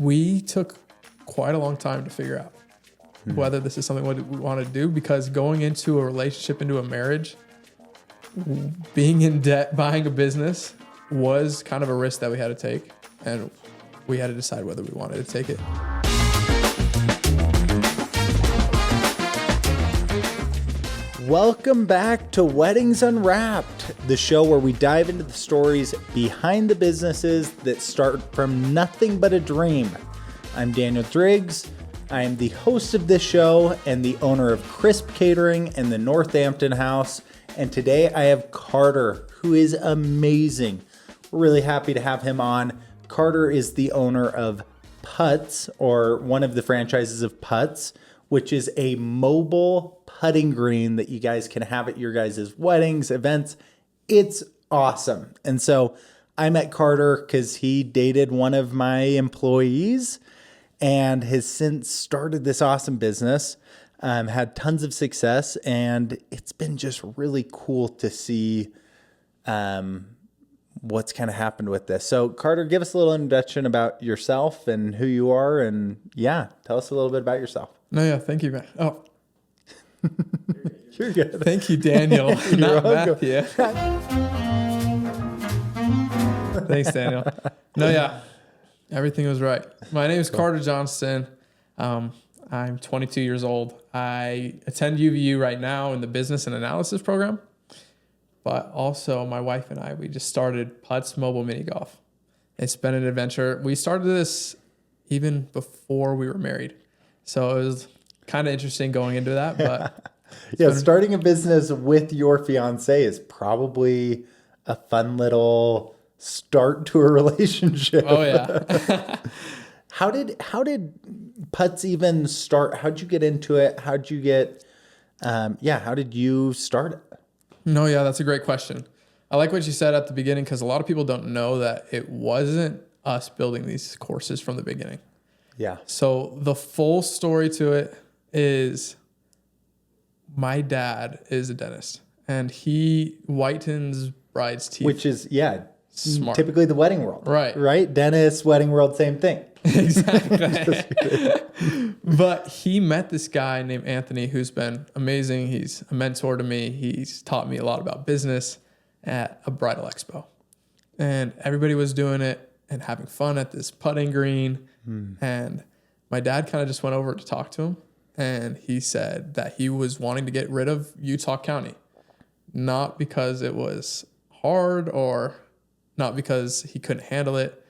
we took quite a long time to figure out whether this is something we want to do, because going into a relationship, into a marriage, being in debt, buying a business was kind of a risk that we had to take, and we had to decide whether we wanted to take it. Welcome back to Weddings Unwrapped, the show where we dive into the stories behind the businesses that start from nothing but a dream. I'm Daniel Driggs. I am the host of this show and the owner of Crisp Catering and the Northampton House. And today I have Carter, who is amazing. We're really happy to have him on. Carter is the owner of Putts, or one of the franchises of Putts, which is a mobile putting green that you guys can have at your guys' weddings, events. It's awesome. And so I met Carter because he dated one of my employees and has since started this awesome business, had tons of success, and it's been just really cool to see what's kind of happened with this. So Carter, give us a little introduction about yourself and who you are, and tell us a little bit about yourself. Thank you, man. Oh, you're good. Thank you, Daniel. Not Matthew. Thanks, Daniel. Everything was right. My name is Carter Johnstun. I'm 22 years old. I attend UVU right now in the business and analysis program. But also my wife and I, we just started Putts Mobile Mini Golf. It's been an adventure. We started this even before we were married. So it was kind of interesting going into that. But starting a business with your fiance is probably a fun little start to a relationship. Oh yeah. How did Putts even start? How'd you get into it? How'd you get how did you start it? That's a great question. I like what you said at the beginning, because a lot of people don't know that it wasn't us building these courses from the beginning. Yeah. So the full story to it is my dad is a dentist, and he whitens brides' teeth. Which is, smart. Typically the wedding world. Right? Dentist, wedding world, same thing. Exactly. But he met this guy named Anthony, who's been amazing. He's a mentor to me. He's taught me a lot about business at a bridal expo. And everybody was doing it and having fun at this putting green. And my dad kind of just went over to talk to him. And he said that he was wanting to get rid of Utah County. Not because it was hard or not because he couldn't handle it,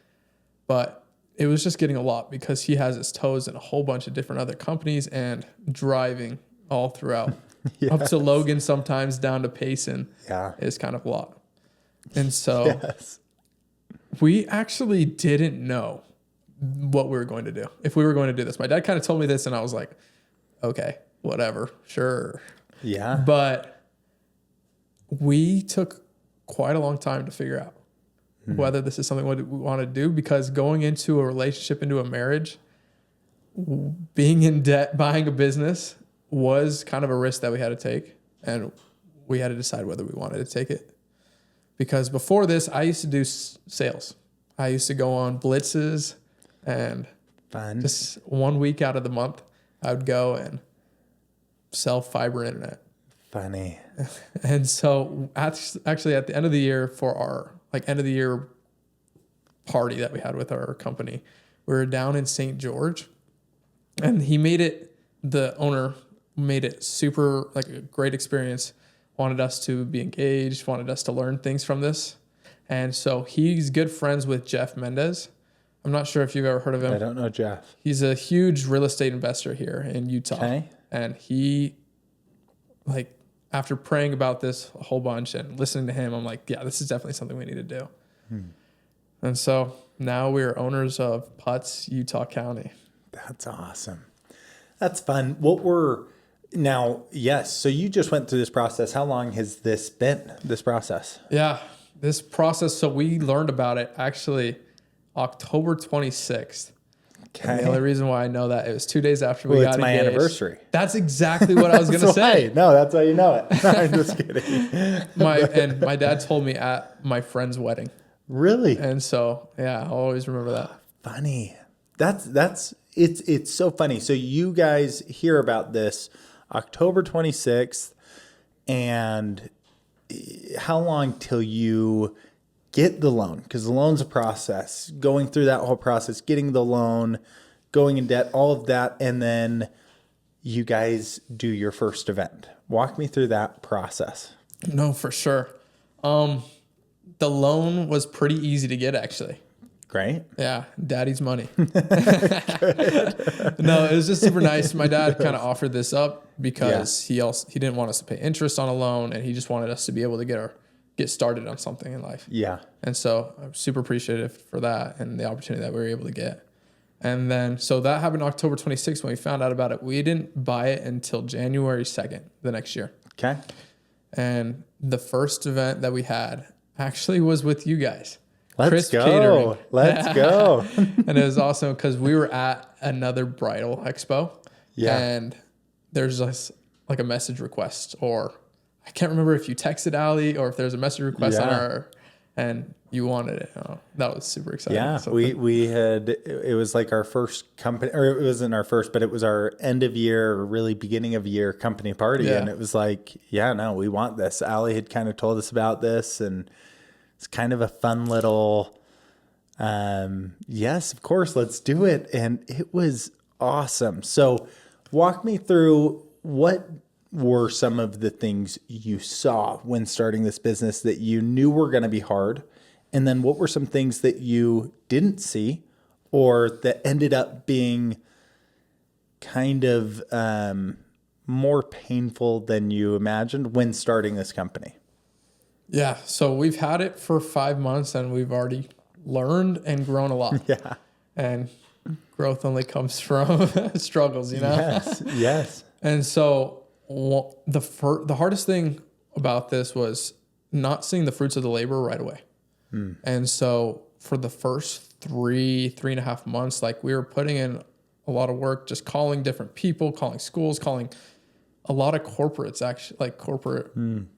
but it was just getting a lot because he has his toes in a whole bunch of different other companies and driving all throughout. Yes. Up to Logan, sometimes down to Payson is kind of a lot. And so we actually didn't know what we were going to do, if we were going to do this. My dad kind of told me this and I was like, okay, whatever, sure. Yeah. But we took quite a long time to figure out whether this is something we want to do, because going into a relationship, into a marriage, being in debt, buying a business was kind of a risk that we had to take, and we had to decide whether we wanted to take it. Because before this, I used to do sales. I used to go on blitzes, and just 1 week out of the month, I would go and sell fiber internet. Funny. And so actually at the end of the year, for our end of the year party that we had with our company, we were down in St. George, and the owner made it super a great experience, wanted us to be engaged, wanted us to learn things from this. And so he's good friends with Jeff Mendez. I'm not sure if you've ever heard of him. I don't know Jeff. He's a huge real estate investor here in Utah. Okay. And he, after praying about this a whole bunch and listening to him, I'm like, this is definitely something we need to do. And so now we are owners of Putts, Utah County. That's awesome. That's fun. So you just went through this process. How long has this been, this process? Yeah, this process. So we learned about it actually October 26th. Okay. And the only reason why I know that, it was 2 days after we got engaged. It's my anniversary. That's exactly what I was going to say. No, that's how you know it. I'm just kidding. My dad told me at my friend's wedding. Really? And so, I'll always remember that. Funny. It's so funny. So you guys hear about this October 26th, and how long till you get the loan? Because the loan's a process. Going through that whole process, getting the loan, going in debt, all of that, and then you guys do your first event. Walk me through that process. No, for sure. The loan was pretty easy to get, actually. Great. Yeah, daddy's money. No, it was just super nice. My dad kind of offered this up because he didn't want us to pay interest on a loan, and he just wanted us to be able to get started on something in life. Yeah. And so I'm super appreciative for that and the opportunity that we were able to get. And then, so that happened October 26th when we found out about it. We didn't buy it until January 2nd the next year. Okay. And the first event that we had actually was with you guys. Let's go. Let's go. And it was awesome because we were at another bridal expo. Yeah. And there's just like a message request, or I can't remember if you texted Allie or if there's a message request on our, and you wanted it. Oh, that was super exciting. Yeah. So We had, it was like our first company, or it wasn't our first, but it was our end of year, or really beginning of year company party. Yeah. And it was like, yeah, no, we want this. Allie had kind of told us about this, and it's kind of a fun little, yes, of course, let's do it. And it was awesome. So walk me through, what were some of the things you saw when starting this business that you knew were going to be hard? And then what were some things that you didn't see, or that ended up being kind of more painful than you imagined when starting this company? Yeah. So we've had it for 5 months and we've already learned and grown a lot. Yeah. And growth only comes from struggles, you know? Yes. Yes. And so the hardest thing about this was not seeing the fruits of the labor right away. And so for the first 3.5 months, like, we were putting in a lot of work, just calling different people, calling schools, calling a lot of corporates, actually, like corporate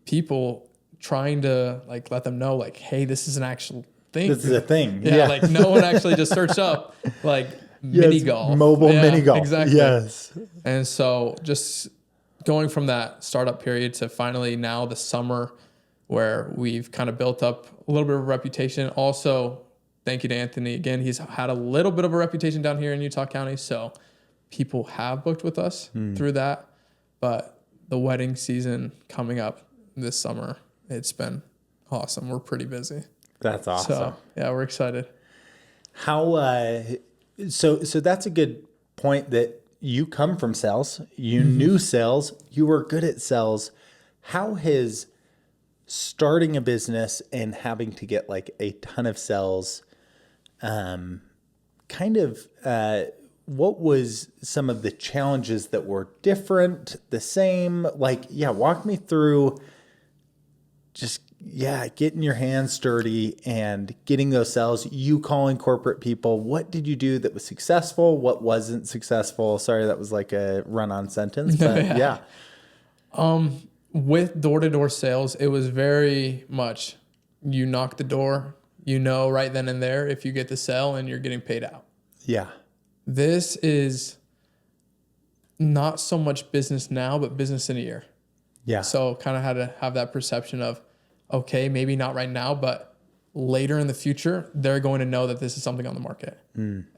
people, trying to like let them know, like, hey, this is an actual thing. This is a thing. Yeah. Like, no one actually just searched up like mini golf. Mobile mini golf. Exactly. Yes. And so just going from that startup period to finally now the summer, where we've kind of built up a little bit of a reputation. Also, thank you to Anthony again. He's had a little bit of a reputation down here in Utah County. So people have booked with us through that. But the wedding season coming up this summer, it's been awesome. We're pretty busy. That's awesome. So yeah, we're excited. How, so that's a good point, that you come from sales, you knew sales, you were good at sales. How has starting a business and having to get like a ton of sales, what was some of the challenges that were different, the same? Like, yeah, walk me through just, getting your hands dirty and getting those sales, you calling corporate people. What did you do that was successful? What wasn't successful? Sorry, that was like a run-on sentence, but yeah. With door-to-door sales, it was very much, you knock the door, you know right then and there if you get the sale and you're getting paid out. Yeah. This is not so much business now, but business in a year. Yeah. So kind of had to have that perception of, okay, maybe not right now, but later in the future, they're going to know that this is something on the market.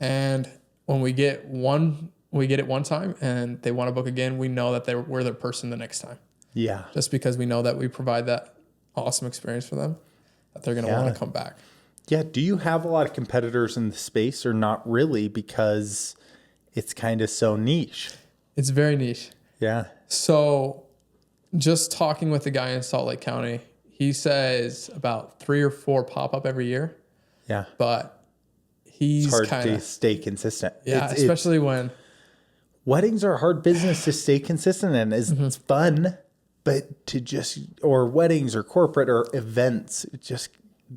And when we get it one time and they want to book again, we know that we're their person the next time. Yeah. Just because we know that we provide that awesome experience for them, that they're going to want to come back. Yeah. Do you have a lot of competitors in the space, or not really, because it's kind of so niche? It's very niche. Yeah. So just talking with the guy in Salt Lake County, he says about 3 or 4 pop up every year. Yeah. But he's hard to stay consistent. Yeah. Especially when weddings are a hard business to stay consistent in. It's fun, but or weddings or corporate or events,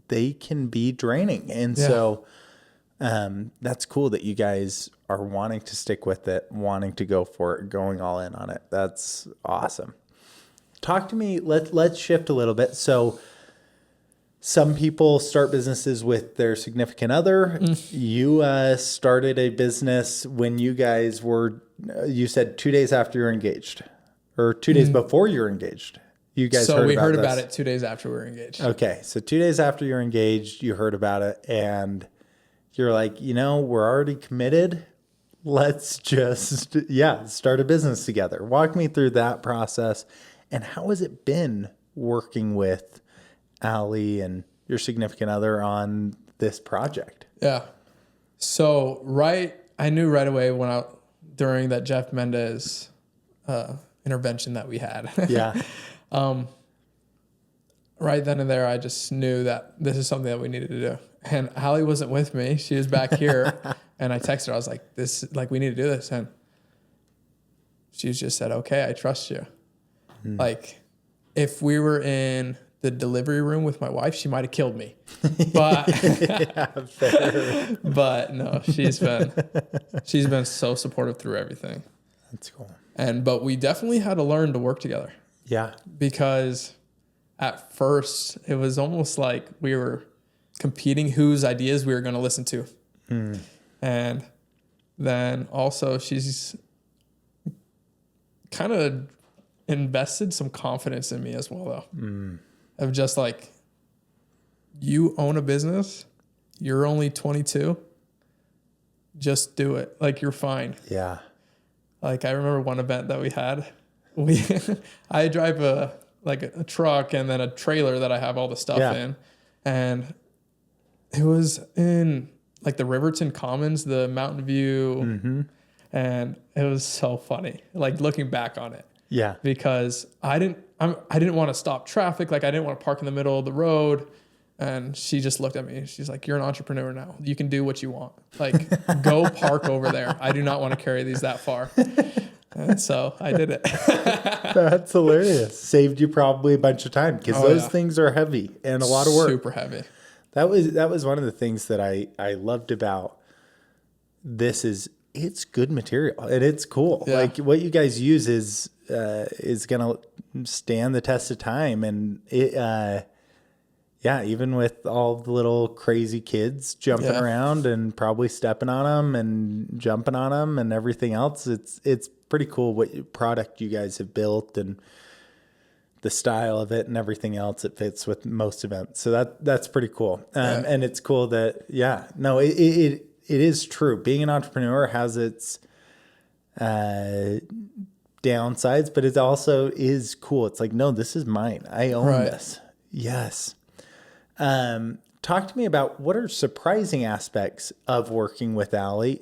they can be draining. And so that's cool that you guys are wanting to stick with it, wanting to go for it, going all in on it. That's awesome. Talk to me. Let's shift a little bit. So Some people start businesses with their significant other. You started a business when you guys were, you said 2 days after you were engaged, or 2 days before you were engaged. You guys So heard we about heard this. about it 2 days after we were engaged. Okay, so 2 days after you're engaged, you heard about it, and you're like, we're already committed. Let's just, start a business together. Walk me through that process, and how has it been working with Allie and your significant other on this project? Yeah. So I knew right away during that Jeff Mendez intervention that we had. Yeah. Right then and there, I just knew that this is something that we needed to do. And Allie wasn't with me; she was back here. And I texted her. I was like, we need to do this. And she just said, "Okay, I trust you." Like, if we were in the delivery room with my wife, she might have killed me. But Fair. but no, she's been so supportive through everything. That's cool. But we definitely had to learn to work together. Yeah. Because at first it was almost like we were competing whose ideas we were going to listen to. And then also she's kind of invested some confidence in me as well, though. Of just like, you own a business, you're only 22, just do it. Like, you're fine. Yeah. Like, I remember one event that we had. I drive a truck and then a trailer that I have all the stuff in. And it was in like the Riverton Commons, the Mountain View. And it was so funny, like looking back on it. Yeah. Because I didn't want to stop traffic. Like, I didn't want to park in the middle of the road. And she just looked at me. She's like, "You're an entrepreneur now. You can do what you want. Like, go park over there. I do not want to carry these that far." And so I did it. That's hilarious. Saved you probably a bunch of time, because those things are heavy and a lot of work. Super heavy. That was one of the things that I loved about this is it's good material and it's cool. Yeah. Like, what you guys use is gonna stand the test of time, and it even with all the little crazy kids jumping around and probably stepping on them and jumping on them and everything else, it's pretty cool what product you guys have built and the style of it and everything else. It fits with most events, so that's pretty cool. And it's cool that it is true. Being an entrepreneur has its downsides, but it also is cool. It's like, no, this is mine. I own this. Yes. Talk to me about what are surprising aspects of working with Allie.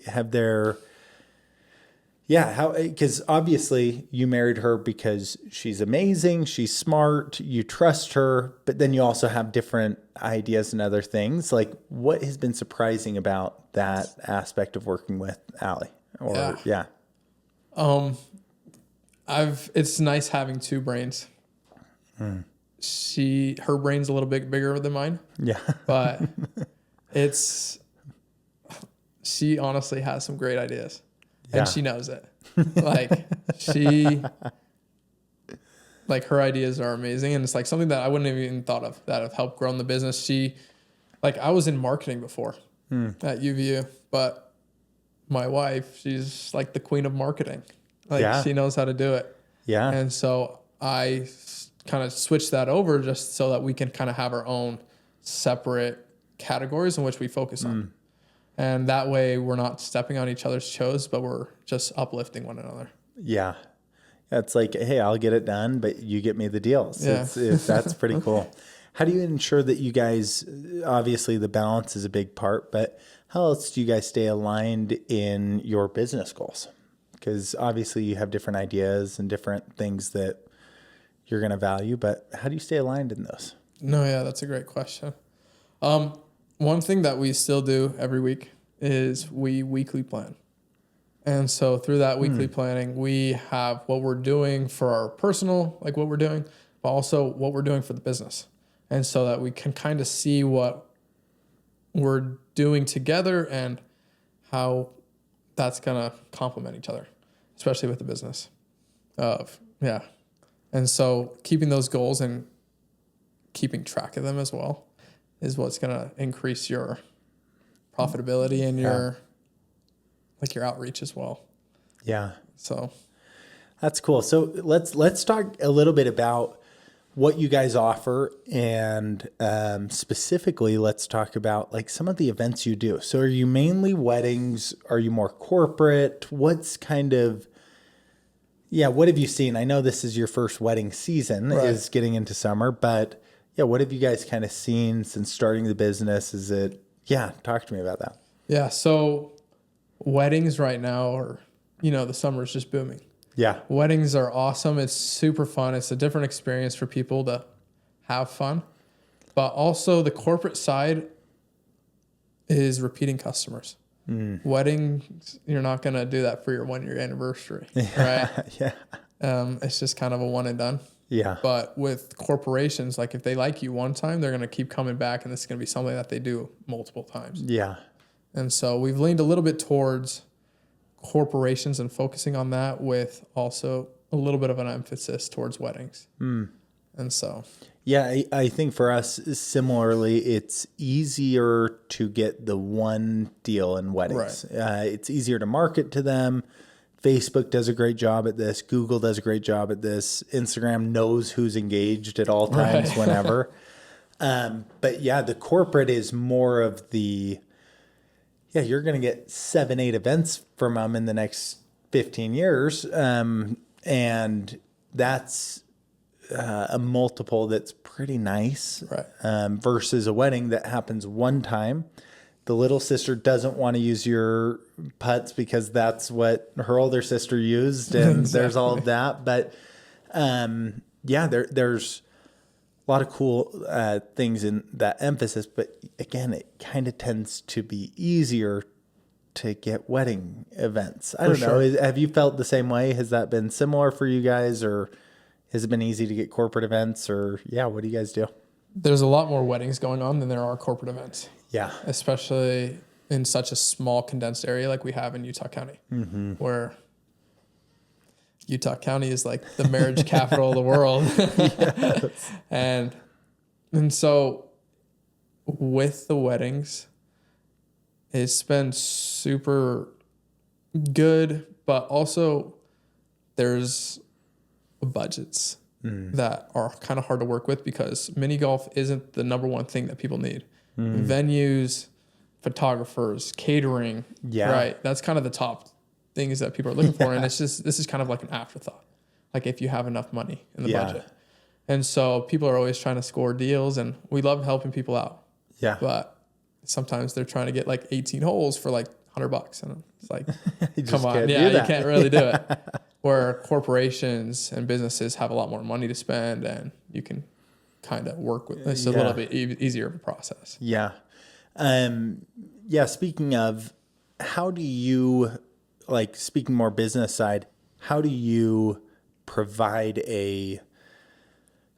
Because obviously you married her because she's amazing, she's smart, you trust her, but then you also have different ideas and other things. Like, what has been surprising about that aspect of working with Allie? It's nice having two brains. Her brain's a little bit bigger than mine. Yeah. But she honestly has some great ideas. And she knows it. Like, her ideas are amazing. And it's like something that I wouldn't have even thought of that have helped grow the business. I was in marketing before at UVU, but my wife, she's like the queen of marketing. She knows how to do it. Yeah. And so I kind of switched that over just so that we can kind of have our own separate categories in which we focus on. And that way we're not stepping on each other's toes, but we're just uplifting one another. Yeah. It's like, hey, I'll get it done, but you get me the deals. Yeah. That's pretty cool. How do you ensure that you guys, obviously the balance is a big part, but how else do you guys stay aligned in your business goals? Because obviously you have different ideas and different things that you're going to value, but how do you stay aligned in those? No, yeah, that's a great question. One thing that we still do every week is we weekly plan. And so through that weekly planning, we have what we're doing for our personal, like what we're doing, but also what we're doing for the business. And so that we can kind of see what we're doing together and how that's going to complement each other, especially with the business. And so keeping those goals and keeping track of them as well is what's going to increase your profitability and your outreach as well. Yeah. So that's cool. So let's talk a little bit about what you guys offer, and specifically, let's talk about like some of the events you do. So, are you mainly weddings? Are you more corporate? What's kind of what have you seen? I know this is your first wedding season, is getting into summer, but what have you guys kind of seen since starting the business? Is it talk to me about that. Yeah, so weddings right now are the summer is just booming. Yeah. Weddings are awesome. It's super fun. It's a different experience for people to have fun. But also the corporate side is repeating customers. Weddings, you're not going to do that for your 1-year anniversary, right? Yeah. It's just kind of a one and done. Yeah. But with corporations, like if they like you one time, they're going to keep coming back, and this is going to be something that they do multiple times. Yeah. And so we've leaned a little bit towards corporations and focusing on that, with also a little bit of an emphasis towards weddings. And so I think for us similarly, it's easier to get the one deal in weddings. It's easier to market to them. Facebook does a great job at this. Google does a great job at this. Instagram knows who's engaged at all times, whenever. But the corporate is more of the you're going to get 7-8 events from them in the next 15 years. And that's a multiple that's pretty nice, versus a wedding that happens one time. The little sister doesn't want to use your putts because that's what her older sister used. And there's all of that. But there's a lot of cool things in that emphasis, but again, it kind of tends to be easier to get wedding events. I don't know. Have you felt the same way? Has that been similar for you guys, or has it been easy to get corporate events, or what do you guys do? There's a lot more weddings going on than there are corporate events. Yeah. Especially in such a small condensed area like we have in Utah County, where Utah County is like the marriage capital of the world. And so with the weddings, it's been super good, but also there's budgets that are kind of hard to work with, because mini golf isn't the number one thing that people need. Venues, photographers, catering, right? That's kind of the top things that people are looking for. And this is kind of like an afterthought, like if you have enough money in the budget. And so people are always trying to score deals, and we love helping people out. Yeah. But sometimes they're trying to get like 18 holes for like $100. And it's like, come on. You can't really do it. Where corporations and businesses have a lot more money to spend, and you can kind of work with it's a little bit easier of a process. Yeah. Speaking of, how do you, like, speaking more business side, how do you provide a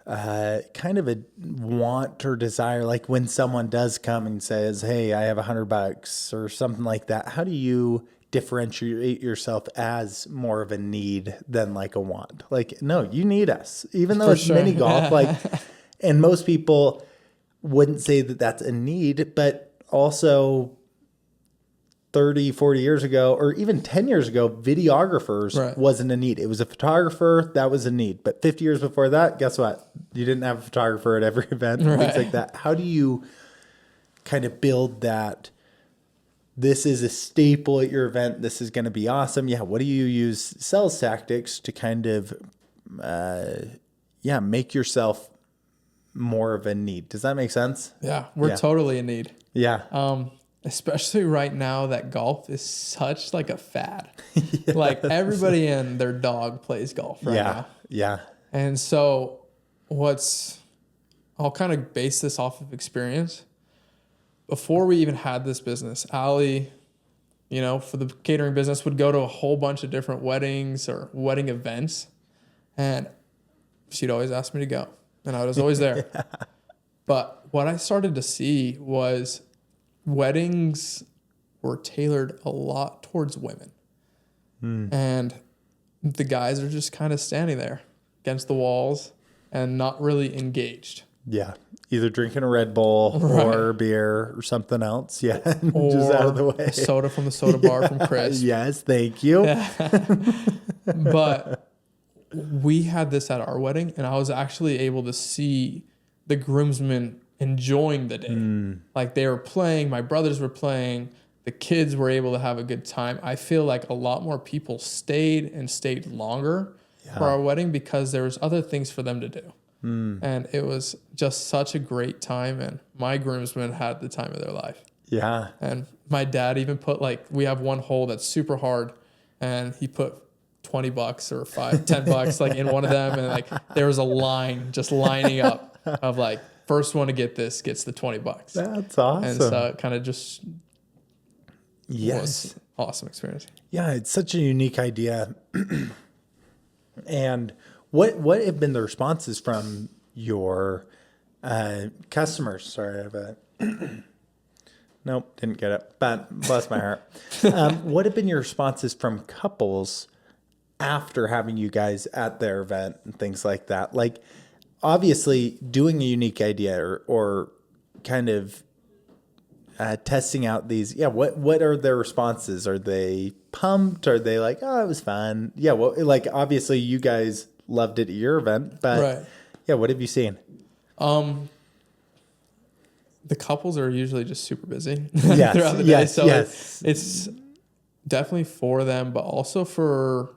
kind of a want or desire, like when someone does come and says, hey, I have $100 or something like that, how do you differentiate yourself as more of a need than like a want? Like, no, you need us, even though it's mini golf, like, and most people wouldn't say that that's a need, but also 30, 40 years ago, or even 10 years ago, videographers wasn't a need. It was a photographer, that was a need. But 50 years before that, guess what? You didn't have a photographer at every event, things like that. How do you kind of build that? This is a staple at your event. This is going to be awesome. Yeah. What do you use sales tactics to kind of, make yourself more of a need? Does that make sense? Yeah. We're totally in need. Yeah. Especially right now that golf is such like a fad. Like everybody and their dog plays golf right now. Yeah. And so I'll kind of base this off of experience. Before we even had this business, Allie, for the catering business, would go to a whole bunch of different weddings or wedding events. And she'd always ask me to go. And I was always there. But what I started to see was weddings were tailored a lot towards women. And the guys are just kind of standing there against the walls and not really engaged. Yeah. Either drinking a Red Bull or beer or something else. Yeah. Or just out of the way. a soda from the soda bar from Chris. Yes. Thank you. But we had this at our wedding, and I was actually able to see the groomsmen enjoying the day. Like they were playing, my brothers were playing, the kids were able to have a good time. I feel like a lot more people stayed longer for our wedding because there was other things for them to do. And it was just such a great time, and my groomsmen had the time of their life. Yeah. And my dad even put, like, we have one hole that's super hard, and he put $20 or $10 like in one of them, and like there was a line just lining up of like, first one to get this gets the $20. That's awesome. And so it kind of just was awesome experience. Yeah, it's such a unique idea. And what have been the responses from your customers? Sorry, I have a nope, didn't get it, but bless my heart. What have been your responses from couples after having you guys at their event and things like that? Like, obviously, doing a unique idea or kind of testing out these. Yeah, what are their responses? Are they pumped? Are they like, oh, it was fun? Yeah, well, like obviously you guys loved it at your event, but yeah, what have you seen? The couples are usually just super busy Yes, throughout the day. yes, So yes. it's definitely for them, but also for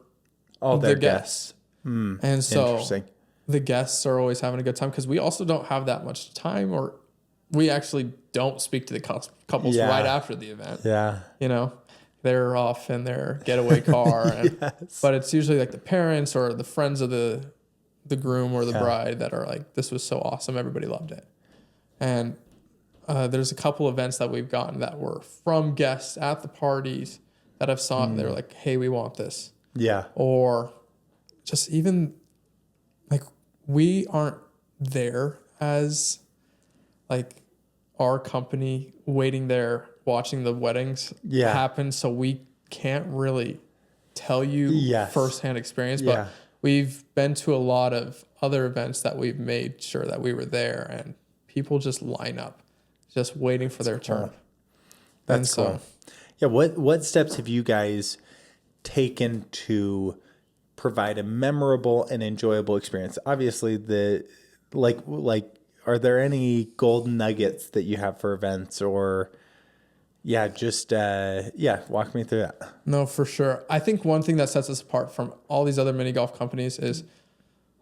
All their the guests. And so Interesting. the guests are always having a good time because we also don't have that much time, or we actually don't speak to the couples right after the event. Yeah. You know, they're off in their getaway car. But it's usually like the parents or the friends of the groom or the bride that are like, this was so awesome. Everybody loved it. And there's a couple events that we've gotten that were from guests at the parties that have saw it. They're like, hey, we want this. Yeah. Or just even like, we aren't there as like our company waiting there watching the weddings happen, so we can't really tell you firsthand experience, but we've been to a lot of other events that we've made sure that we were there, and people just line up just waiting for their turn. That's cool. Yeah, what steps have you guys taken to provide a memorable and enjoyable experience? Obviously, are there any golden nuggets that you have for events, or just walk me through that. No, for sure. I think one thing that sets us apart from all these other mini golf companies is,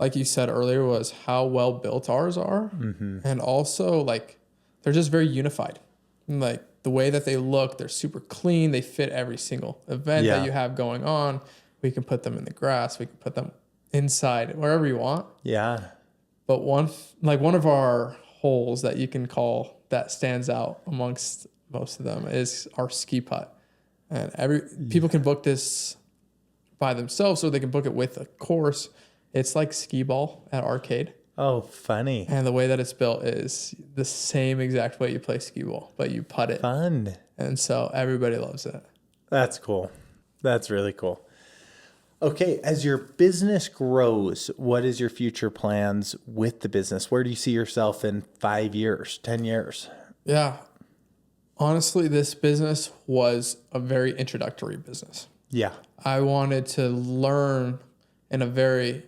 like you said earlier, was how well built ours are. And also, like, they're just very unified. And, like, the way that they look, they're super clean. They fit every single event that you have going on. We can put them in the grass. We can put them inside, wherever you want. Yeah. But one of our holes that you can call that stands out amongst most of them is our ski putt. And people can book this by themselves, or they can book it with a course. It's like Skee-Ball at arcade. Oh, funny. And the way that it's built is the same exact way you play Skee-Ball, but you putt it. Fun. And so everybody loves it. That's cool. That's really cool. Okay, as your business grows, what is your future plans with the business? Where do you see yourself in 5 years, 10 years? Yeah. Honestly, this business was a very introductory business. Yeah. I wanted to learn in a very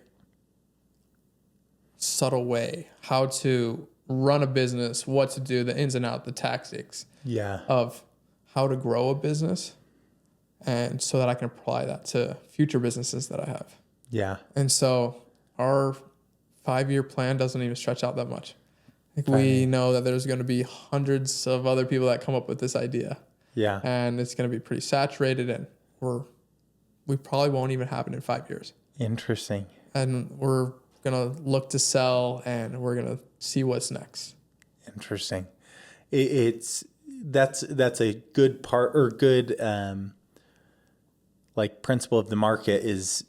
subtle way how to run a business, what to do, the ins and outs, the tactics of how to grow a business, and so that I can apply that to future businesses that I have. Yeah. And so our 5-year plan doesn't even stretch out that much. Like, we know that there's going to be hundreds of other people that come up with this idea. Yeah. And it's going to be pretty saturated, and we probably won't even happen in 5 years. Interesting. And we're going to look to sell, and we're going to see what's next. Interesting. That's a good part, or good like principle of the market is,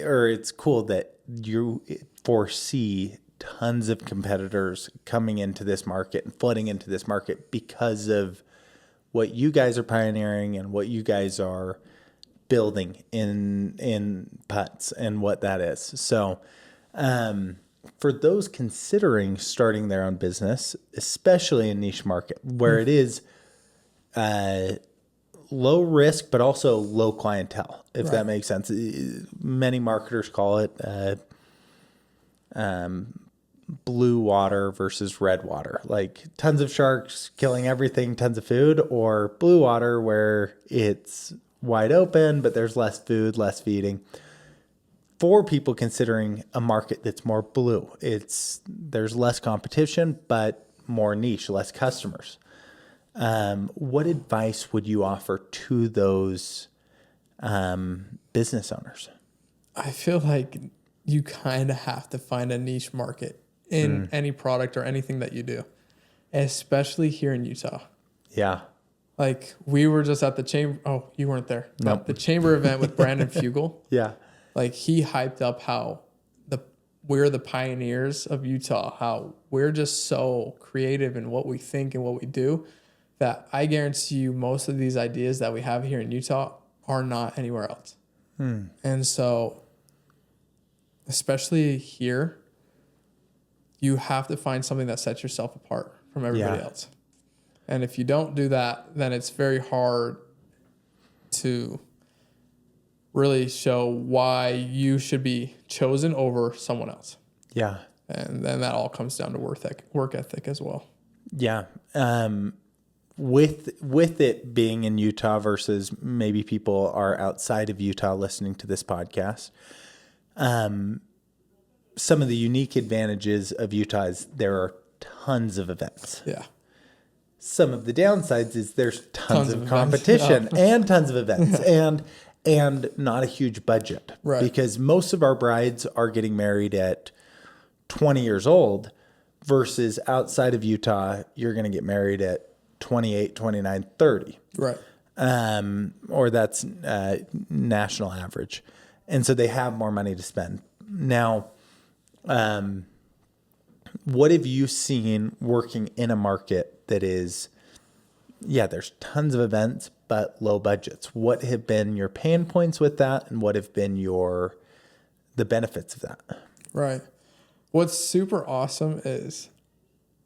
or it's cool that you foresee tons of competitors coming into this market and flooding into this market because of what you guys are pioneering and what you guys are building in putts and what that is. So, for those considering starting their own business, especially in niche market where it is low risk, but also low clientele, if that makes sense. Many marketers call it blue water versus red water, like tons of sharks killing everything, tons of food, or blue water where it's wide open, but there's less food, less feeding. For people considering a market that's more blue, there's less competition, but more niche, less customers. What advice would you offer to those business owners? I feel like you kind of have to find a niche market in any product or anything that you do, especially here in Utah. Yeah. Like we were just at the chamber. Oh, you weren't there. Nope. The chamber event with Brandon Fugel. Yeah. Like he hyped up how we're the pioneers of Utah, how we're just so creative in what we think and what we do that I guarantee you most of these ideas that we have here in Utah are not anywhere else. And so, especially here, you have to find something that sets yourself apart from everybody else. And if you don't do that, then it's very hard to really show why you should be chosen over someone else. Yeah. And then that all comes down to work ethic as well. Yeah. With it being in Utah versus maybe people are outside of Utah listening to this podcast, some of the unique advantages of Utah is there are tons of events. Yeah. Some of the downsides is there's tons of competition and tons of events and not a huge budget. Right. Because most of our brides are getting married at 20 years old versus outside of Utah, you're going to get married at 28, 29, 30. Right. Or that's national average. And so they have more money to spend. Now, what have you seen working in a market that is, there's tons of events, but low budgets? What have been your pain points with that, and what have been the benefits of that? Right. What's super awesome is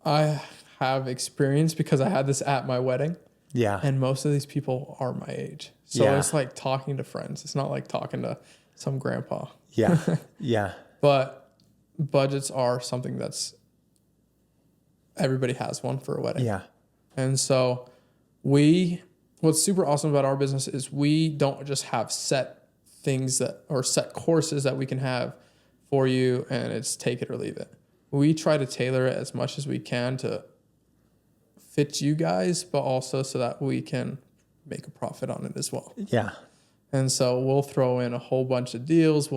I have experience because I had this at my wedding. Yeah. And most of these people are my age. So it's like talking to friends. It's not like talking to some grandpa. Yeah. Yeah. But budgets are something that's everybody has one for a wedding. Yeah. And so what's super awesome about our business is we don't just have set things set courses that we can have for you and it's take it or leave it. We try to tailor it as much as we can to fit you guys, but also so that we can make a profit on it as well. Yeah. And so we'll throw in a whole bunch of deals.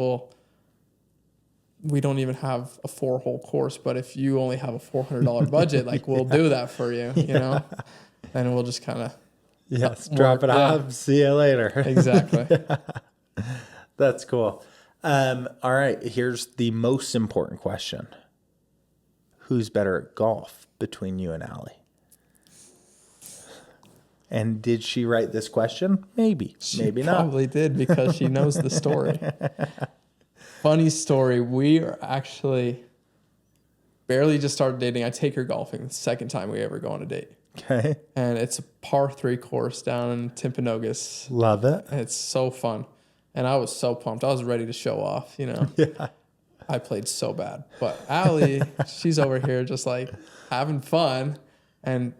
We don't even have a 4-hole course, but if you only have a $400 budget, like we'll do that for you, you know, and we'll just kind of drop it off. See you later. Exactly. That's cool. All right. Here's the most important question. Who's better at golf between you and Allie? And did she write this question? Maybe not. She probably did because she knows the story. Funny story. We are actually barely just started dating. I take her golfing the second time we ever go on a date. Okay. And it's a par 3 course down in Timpanogos. Love it. And it's so fun. And I was so pumped. I was ready to show off, you know. Yeah. I played so bad. But Allie, she's over here just like having fun. And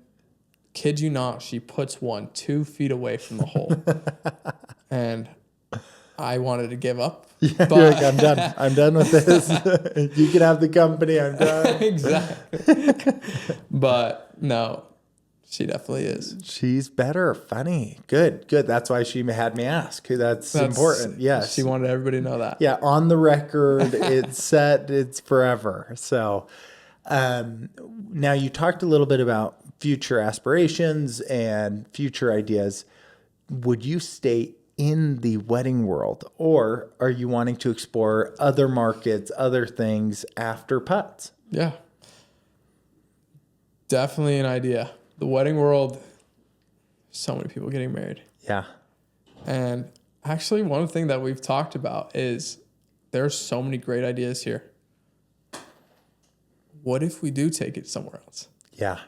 kid you not, she puts one 2 feet away from the hole. And I wanted to give up. Yeah, but you're like, I'm done. I'm done with this. You can have the company. I'm done. Exactly. But no, she definitely is. She's better. Funny. Good. That's why she had me ask. That's important. Yes. She wanted everybody to know that. Yeah. On the record, it's set. It's forever. So now you talked a little bit about future aspirations and future ideas. Would you stay in the wedding world, or are you wanting to explore other markets, other things after putts? Yeah. Definitely an idea. The wedding world, so many people getting married. Yeah. And actually one thing that we've talked about is there's so many great ideas here. what if we do take it somewhere else? Yeah.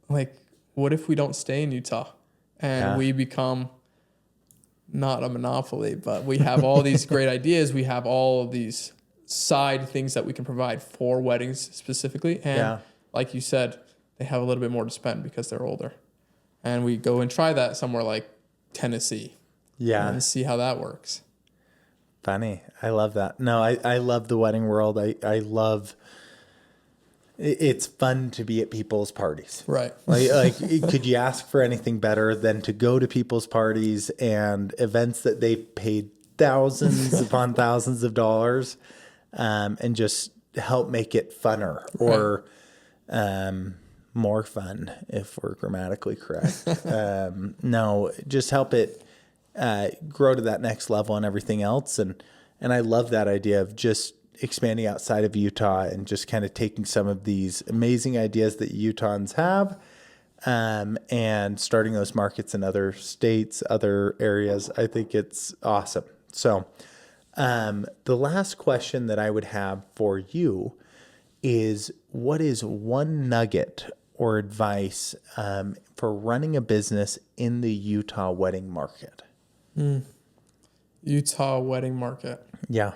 Like, what if we don't stay in Utah and we become not a monopoly, but we have all these great ideas. We have all of these side things that we can provide for weddings specifically. And like you said, they have a little bit more to spend because they're older. And we go and try that somewhere like Tennessee. Yeah. And see how that works. Funny. I love that. No, I love the wedding world. I love... It's fun to be at people's parties. Right. Like, could you ask for anything better than to go to people's parties and events that they paid thousands upon thousands of dollars, and just help make it funner or more fun, if we're grammatically correct. No, just help it grow to that next level and everything else. And I love that idea of just expanding outside of Utah and just kind of taking some of these amazing ideas that Utahns have, and starting those markets in other states, other areas. I think it's awesome. So the last question that I would have for you is, what is one nugget or advice for running a business in the Utah wedding market? Utah wedding market. Yeah.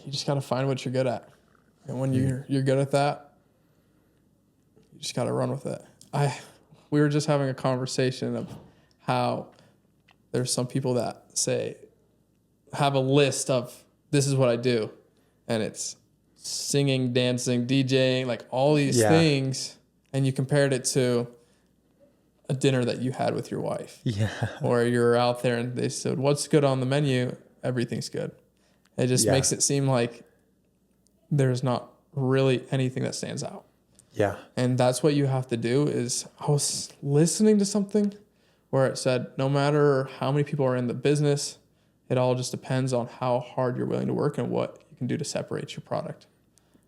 You just got to find what you're good at. And when you're good at that, you just got to run with it. We were just having a conversation of how there's some people that have a list of, this is what I do. And it's singing, dancing, DJing, like all these things. And you compared it to a dinner that you had with your wife. Yeah. Or you're out there and they said, what's good on the menu? Everything's good. It just makes it seem like there's not really anything that stands out. Yeah. And that's what you have to do. Is I was listening to something where it said, no matter how many people are in the business, it all just depends on how hard you're willing to work and what you can do to separate your product.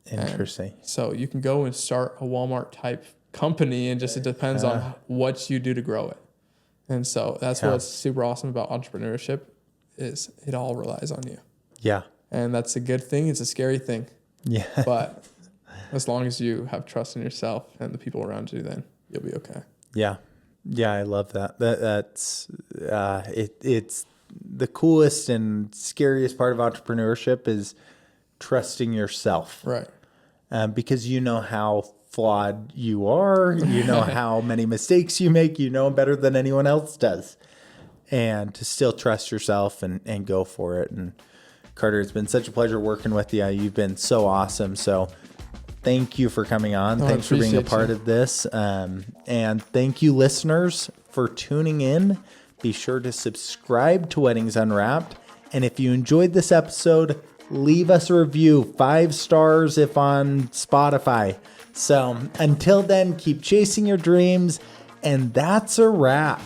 Interesting. And so you can go and start a Walmart type company, and just it depends on what you do to grow it. And so that's what's super awesome about entrepreneurship, is it all relies on you. Yeah. And that's a good thing. It's a scary thing. Yeah. But as long as you have trust in yourself and the people around you, then you'll be okay. Yeah. Yeah. I love that. That's it's the coolest and scariest part of entrepreneurship is trusting yourself. Right. Because you know how flawed you are, you know how many mistakes you make, you know better than anyone else does. And to still trust yourself and go for it. And Carter, it's been such a pleasure working with you. You've been so awesome. So thank you for coming on. Thanks for being a part of this. And thank you, listeners, for tuning in. Be sure to subscribe to Weddings Unwrapped. And if you enjoyed this episode, leave us a review, 5 stars if on Spotify. So until then, keep chasing your dreams. And that's a wrap.